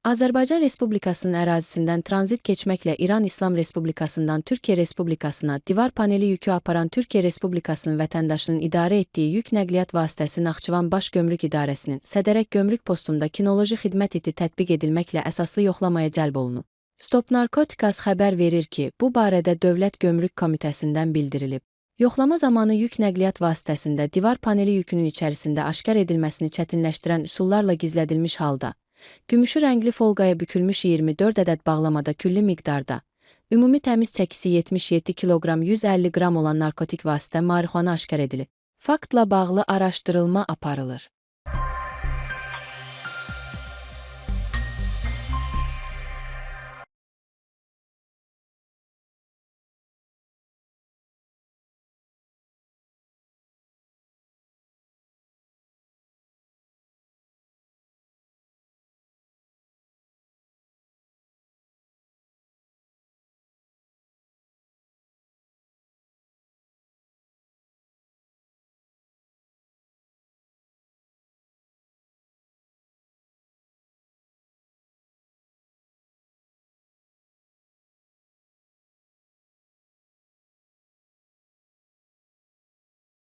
Azərbaycan Respublikasının ərazisindən tranzit keçməklə İran İslam Respublikasından Türkiyə Respublikasına divar paneli yükü aparan Türkiyə Respublikasının vətəndaşının idarə etdiyi yük nəqliyyat vasitəsi Naxçıvan Baş Gömrük İdarəsinin Sədərək Gömrük postunda kinoloji xidmət iti tətbiq edilməklə əsaslı yoxlamaya cəlb olunub. Stop Narkotikas xəbər verir ki, bu barədə Dövlət Gömrük Komitəsindən bildirilib. Yoxlama zamanı yük nəqliyyat vasitəsində divar paneli yükünün içərisində aşkar edilməsini çətinləşdirən üsullarla gizlədilmiş halda, gümüşü rəngli folqaya bükülmüş 24 ədəd bağlamada külli miqdarda, ümumi təmiz çəkisi 77 kiloqram 150 qram olan narkotik vasitə marixuana aşkar edilib. Faktla bağlı araşdırılma aparılır.